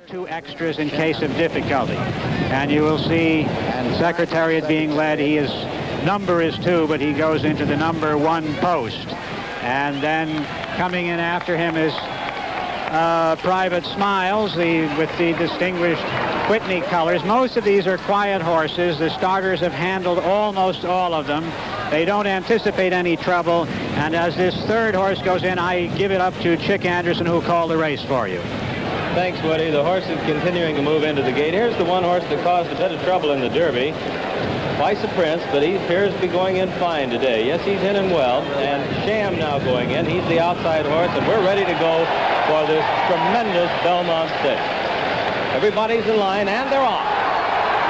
2 extras in case of difficulty. And you will see Secretariat being led. His number is 2, but he goes into the number 1 post. And then coming in after him is Private Smiles, with the distinguished Whitney colors. Most of these are quiet horses. The starters have handled almost all of them. They don't anticipate any trouble. And as this 3rd horse goes in, I give it up to Chick Anderson, who called the race for you. Thanks, Woody. The horse is continuing to move into the gate. Here's the one horse that caused a bit of trouble in the Derby. Twice a Prince, but he appears to be going in fine today. Yes, he's in him well. And Sham now going in. He's the outside horse, and we're ready to go for this tremendous Belmont Stakes. Everybody's in line, and they're off.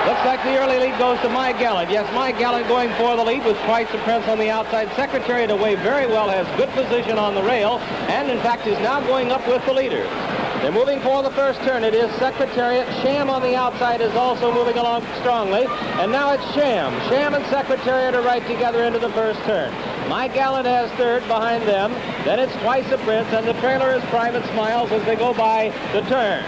Looks like the early lead goes to My Gallant. Yes, My Gallant going for the lead with Twice the Prince on the outside. Secretariat away very well, has good position on the rail, and in fact is now going up with the leader. They're moving for the first turn. It is Secretariat. Sham on the outside is also moving along strongly. And now it's Sham. Sham and Secretariat are right together into the first turn. My Gallant has 3rd behind them. Then it's Twice a Prince, and the trailer is Private Smiles as they go by the turn.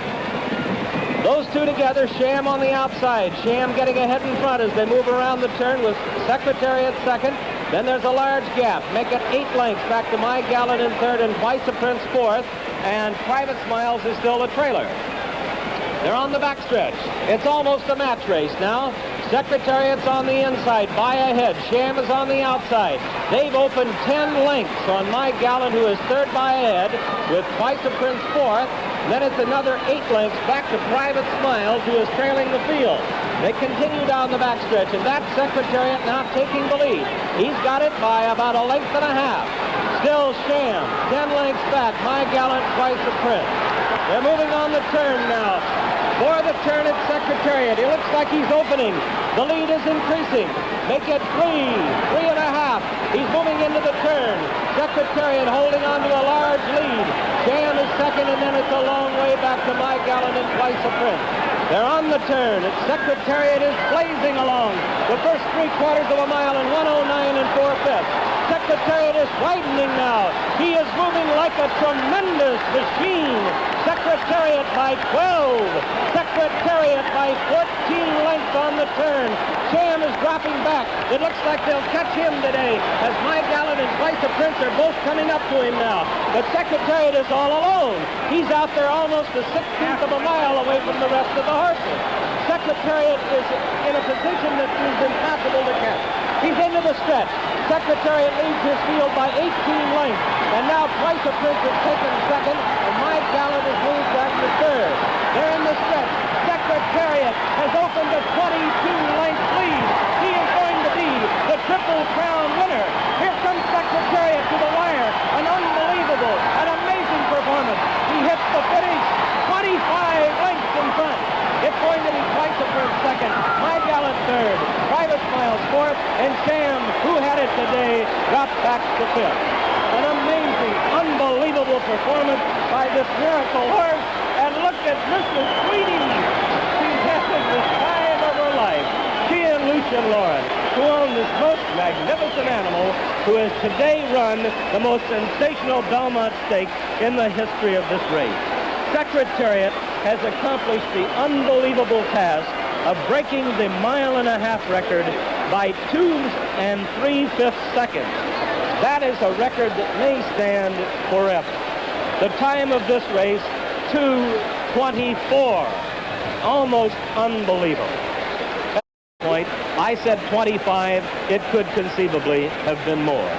Those 2 together, Sham on the outside. Sham getting ahead in front as they move around the turn with Secretariat 2nd. Then there's a large gap. Make it 8 lengths back to My Gallant in 3rd and Twice a Prince 4th. And Private Smiles is still the trailer. They're on the backstretch. It's almost a match race now. Secretariat's on the inside, by ahead. Sham is on the outside. They've opened 10 lengths on My Gallant, who is 3rd by ahead, with Twice a Prince 4th. Then it's another 8 lengths back to Private Smiles, who is trailing the field. They continue down the backstretch, and that Secretariat now taking the lead. He's got it by about a length and a half. Still Sham, 10 lengths back. My Gallant, Twice a Prince. They're moving on the turn now. For the turn at Secretariat. He looks like he's opening. The lead is increasing. Make it 3.5. He's moving into the turn. Secretariat holding on to a large lead. Sham is 2nd, and then it's a long way back to My Gallant and Twice a Prince. They're on the turn. Secretariat is blazing along. The first 3/4 of a mile in 1:09 4/5. Secretariat is widening now. He is moving like a tremendous machine. Secretariat by 12. Secretariat by 14 lengths on the turn. Sham is dropping back. It looks like they'll catch him today as My Gallant and Twice a Prince are both coming up to him now. But Secretariat is all alone. He's out there almost a 1/16 of a mile away from the rest of the horses. Secretariat is in a position that is impossible to catch. He's into the stretch. Secretariat leads his field by 18 lengths. And now Twice a Prince is taken 2nd, and My Gallant has moved back to 3rd. They're in the stretch. Secretariat has opened a 22-length lead. He is going to be the Triple Crown winner. Here comes Secretariat to the wire. An unbelievable, an amazing performance. He hits the finish 25 lengths in front. It's going to be Twice a Prince 2nd, My Gallant 3rd, Private Smiles 4th, and Sham, who had it today, dropped back to 5th. An amazing, unbelievable performance by this miracle horse. And look at Mrs. Sweetie. She's having the time of her life. She and Lucian Lawrence, who own this most magnificent animal, who has today run the most sensational Belmont Stakes in the history of this race. Secretariat has accomplished the unbelievable task of breaking the 1.5-mile record by 2 3/5 seconds. That is a record that may stand forever. The time of this race, 2:24. Almost unbelievable. At that point, I said 25. It could conceivably have been more.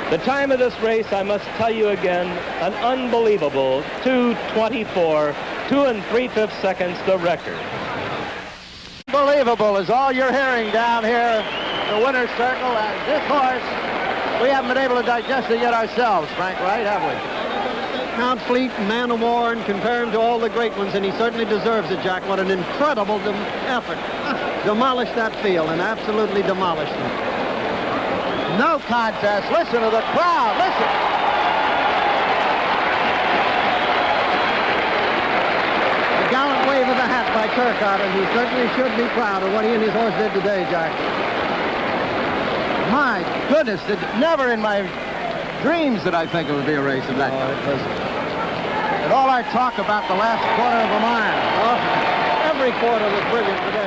The time of this race, I must tell you again, an unbelievable 2:24, 2 3/5 seconds, the record. Unbelievable is all you're hearing down here in the winner's circle. And this horse, we haven't been able to digest it yet ourselves, Frank, right, have we? Mount Fleet, man of war, and compare him to all the great ones, and he certainly deserves it, Jack. What an incredible effort. Demolished that field, and absolutely demolished it. No contest. Listen to the crowd. Listen. A gallant wave of the hat by Turcotte, and he certainly should be proud of what he and his horse did today, Jack. My goodness, never in my dreams did I think it would be a race of that kind. And all our talk about the last quarter of a mile. Every quarter was brilliant today.